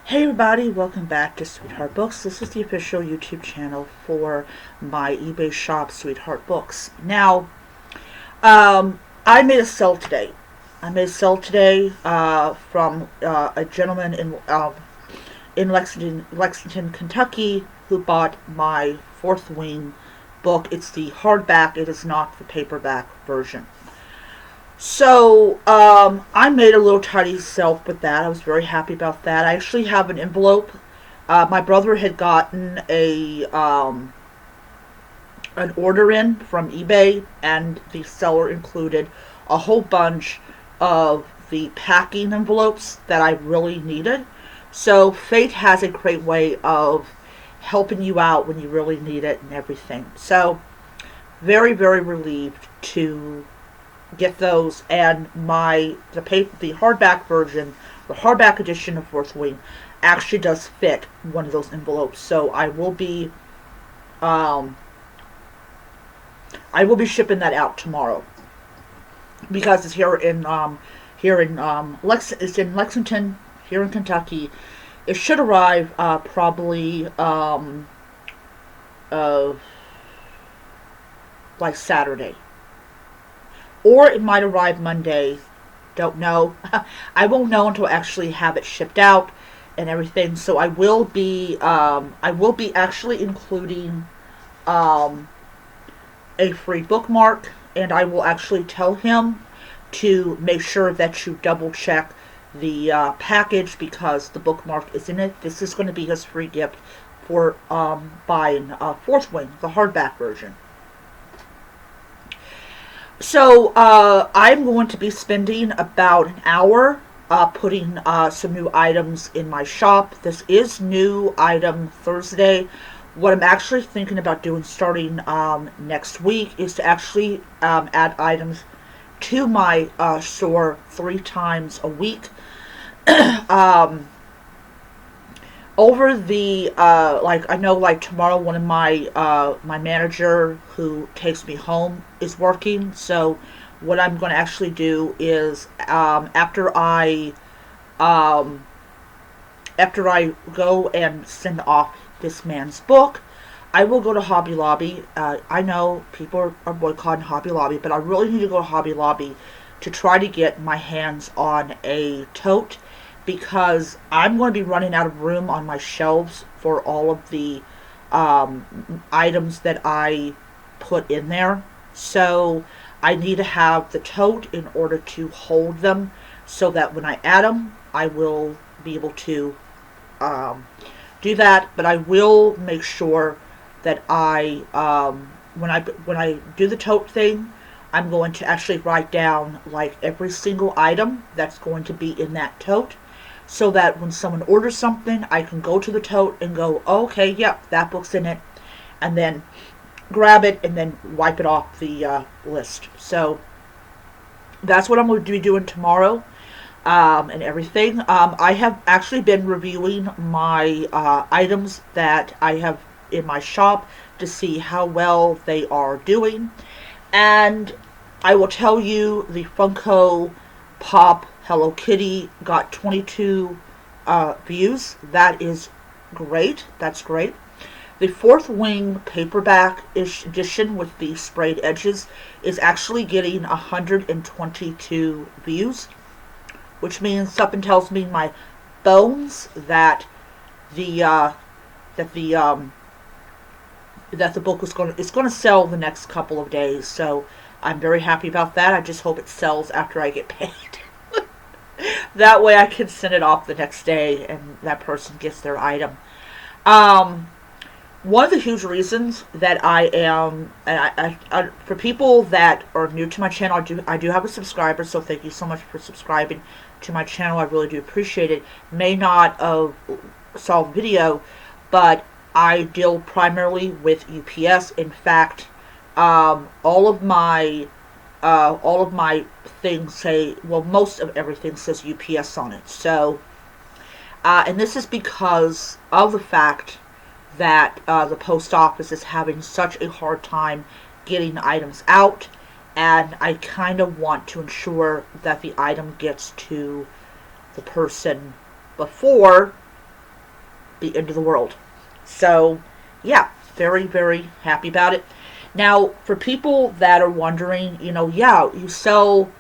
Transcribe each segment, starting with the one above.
Hey everybody, welcome back to Sweetheart Books. This is the official YouTube channel for my eBay shop, Sweetheart Books. Now, I made a sale today. From a gentleman in Lexington, Kentucky, who bought my Fourth Wing book. It's the hardback. It is not the paperback version. So, I made a little tidy self with that. I was very happy about that. I actually have an envelope. My brother had gotten an order in from eBay, and the seller included a whole bunch of the packing envelopes that I really needed. So, Fate has a great way of helping you out when you really need it and everything. So, very, very relieved to get those, and the hardback version, the hardback edition of Fourth Wing, actually does fit one of those envelopes. So um, I will be shipping that out tomorrow because it's it's in Lexington, here in Kentucky. It should arrive probably uh, like Saturday. Or it might arrive Monday. Don't know. I won't know until I actually have it shipped out and everything. So I will be actually including um, a free bookmark, and I will actually tell him to make sure that you double check the package because the bookmark is in it. This is going to be his free gift for buying Fourth Wing, the hardback version. So, I'm going to be spending about an hour putting some new items in my shop. This is new item Thursday. What I'm actually thinking about doing starting next week is to actually add items to my store 3 times a week. um, Over the I know, like, tomorrow one of my manager who takes me home is working. So what I'm going to actually do is um after I go and send off this man's book, I will go to Hobby Lobby. I know people are boycotting Hobby Lobby, but I really need to go to Hobby Lobby to try to get my hands on a tote because I'm going to be running out of room on my shelves for all of the items that I put in there. So I need to have the tote in order to hold them so that when I add them, I will be able to um, do that. But I will make sure that when I do the tote thing, I'm going to actually write down like every single item that's going to be in that tote so that when someone orders something, I can go to the tote and go, oh, okay, yep, that book's in it, and then grab it and then wipe it off the list. So that's what I'm going to be doing tomorrow and everything. I have actually been reviewing my items that I have in my shop to see how well they are doing. And I will tell you, the Funko Pop Hello Kitty got 22 views. That is great. That's great. The Fourth Wing paperback edition with the sprayed edges is actually getting 122 views, which means something tells me my bones that the that the that the book is going to sell the next couple of days. So I'm very happy about that. I just hope it sells after I get paid. That way I can send it off the next day and that person gets their item. Um, One of the huge reasons that I am, and for people that are new to my channel, I do have a subscriber, so thank you so much for subscribing to my channel. I really do appreciate it. May not saw the video, but I deal primarily with UPS. In fact, all of my things say, well, most of everything says UPS on it. So, and this is because of the fact that the post office is having such a hard time getting items out, and I kind of want to ensure that the item gets to the person before the end of the world. So, yeah, very, very happy about it. Now, for people that are wondering, yeah, you sell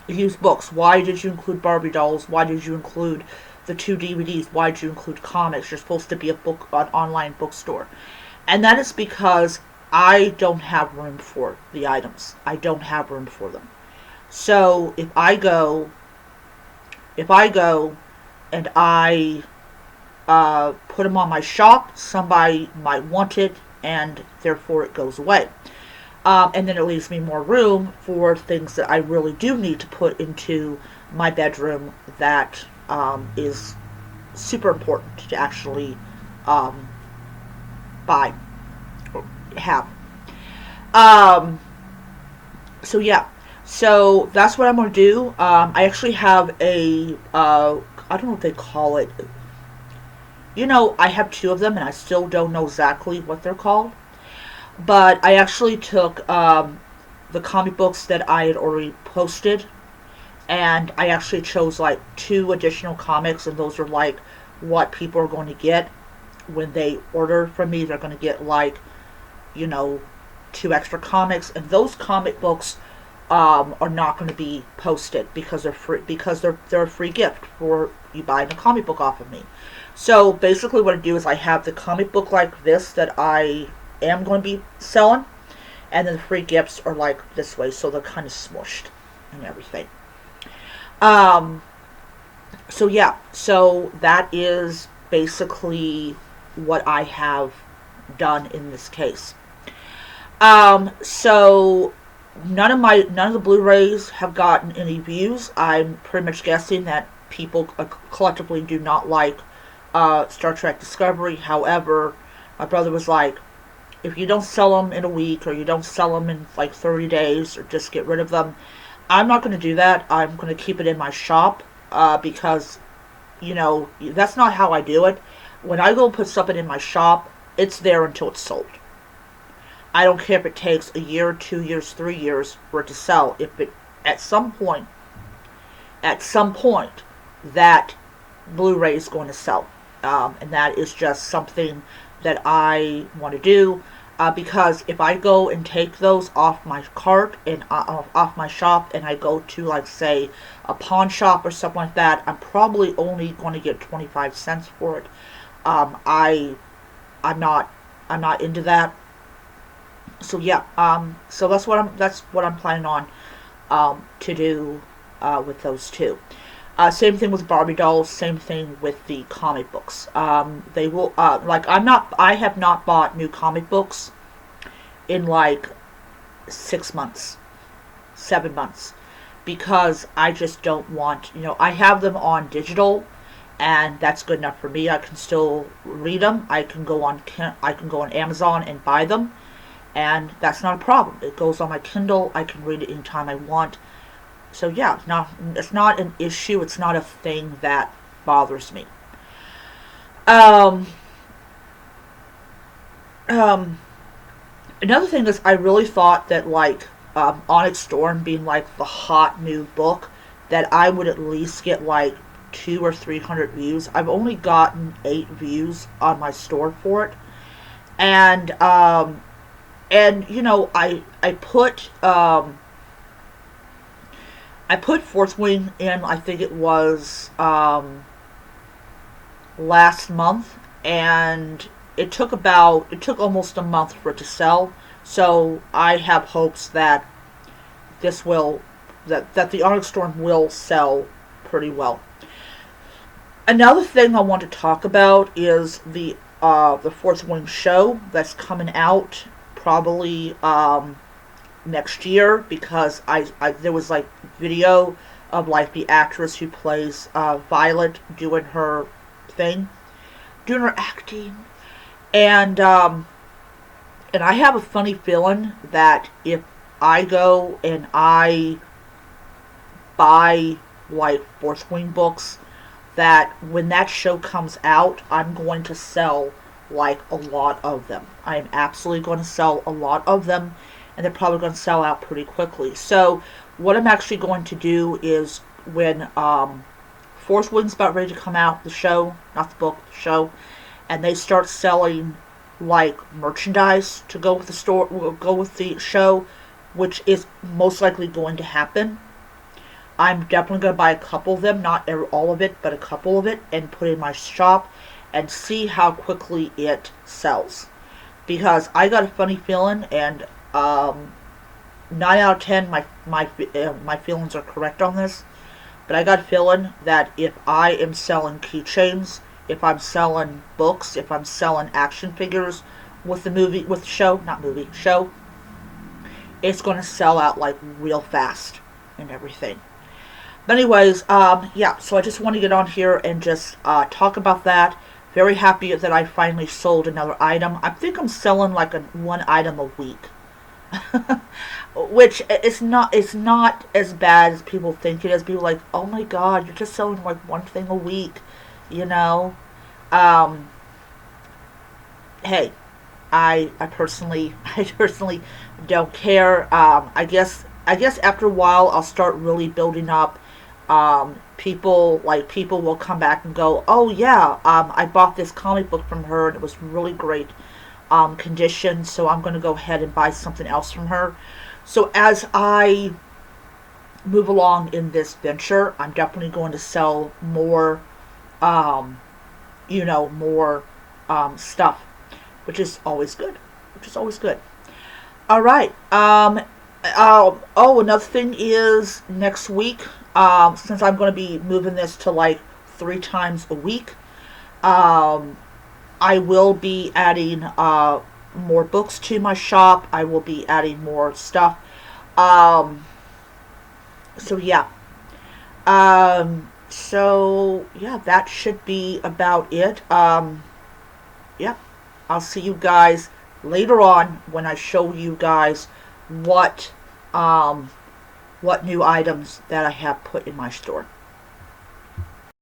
used books. Why did you include Barbie dolls? Why did you include the 2 DVDs? Why did you include comics? You're supposed to be an online bookstore. And that is because I don't have room for the items. I don't have room for them. So if I go and I put them on my shop, somebody might want it, and therefore it goes away. And then it leaves me more room for things that I really do need to put into my bedroom that is super important to actually buy or have. Um, so yeah, so that's what I'm going to do. I actually have I don't know what they call it. I have two of them and I still don't know exactly what they're called. But I actually took the comic books that I had already posted, and I actually chose like 2 additional comics, and those are like what people are going to get when they order from me. They're going to get like, you know, 2 extra comics, and those comic books are not going to be posted because they're free, because they're a free gift for you buying a comic book off of me. So basically, what I do is I have the comic book like this that I am going to be selling, and then the free gifts are like this way, so they're kind of smushed and everything. Um, so yeah, so that is basically what I have done in this case. So none of the Blu-rays have gotten any views. I'm pretty much guessing that people collectively do not like Star Trek Discovery. However, my brother was like, if you don't sell them in a week, or you don't sell them in like 30 days, or just get rid of them, I'm not going to do that. I'm going to keep it in my shop because, that's not how I do it. When I go put something in my shop, it's there until it's sold. I don't care if it takes a year, 2 years, 3 years for it to sell. If it at some point, that Blu-ray is going to sell, and that is just something that I want to do. Because if I go and take those off my cart and off my shop, and I go to, like, say, a pawn shop or something like that, I'm probably only going to get 25 cents for it. I'm not into that. So yeah, so that's what I'm planning on to do with those two. Same thing with Barbie dolls. Same thing with the comic books. They will I have not bought new comic books in like 6 months, 7 months, because I just don't want. I have them on digital, and that's good enough for me. I can still read them. I can go on Amazon and buy them, and that's not a problem. It goes on my Kindle. I can read it anytime I want. So yeah, it's not an issue. It's not a thing that bothers me. Um, um, Another thing is, I really thought that, like, Onyx Storm being like the hot new book, that I would at least get like 200 or 300 views. I've only gotten 8 views on my store for it, and I put Fourth Wing in, I think it was last month, and it took almost a month for it to sell. So I have hopes that that the Onyx Storm will sell pretty well. Another thing I want to talk about is the Fourth Wing show that's coming out probably next year, because there was like video of like the actress who plays Violet doing her thing, doing her acting, and I have a funny feeling that if I go and I buy like Fourth Wing books, that when that show comes out, I'm going to sell like a lot of them. I am absolutely going to sell a lot of them, and they're probably going to sell out pretty quickly. So what I'm actually going to do is, when Fourth Wing's about ready to come out, the show, not the book, the show, and they start selling like merchandise to go with the store, go with the show, which is most likely going to happen. I'm definitely going to buy a couple of them, not all of it, but a couple of it, and put in my shop and see how quickly it sells. Because I got a funny feeling, and 9 out of 10, my feelings are correct on this, but I got a feeling that if I am selling keychains, if I'm selling books, if I'm selling action figures with the show, it's going to sell out like real fast and everything. But anyways, yeah, so I just want to get on here and just talk about that. Very happy that I finally sold another item. I think I'm selling like one item a week. Which it's not as bad as people think it is. People are like, oh my god, you're just selling like one thing a week, you know. Hey, I personally I personally don't care. I guess after a while I'll start really building up. People will come back and go, oh yeah, I bought this comic book from her and it was really great condition, so I'm going to go ahead and buy something else from her. So as I move along in this venture, I'm definitely going to sell more, more stuff, which is always good. All right. Another thing is next week, since I'm going to be moving this to like 3 times a week, I will be adding more books to my shop. I will be adding more stuff. So yeah. So yeah, that should be about it. Yeah. I'll see you guys later on when I show you guys what new items that I have put in my store.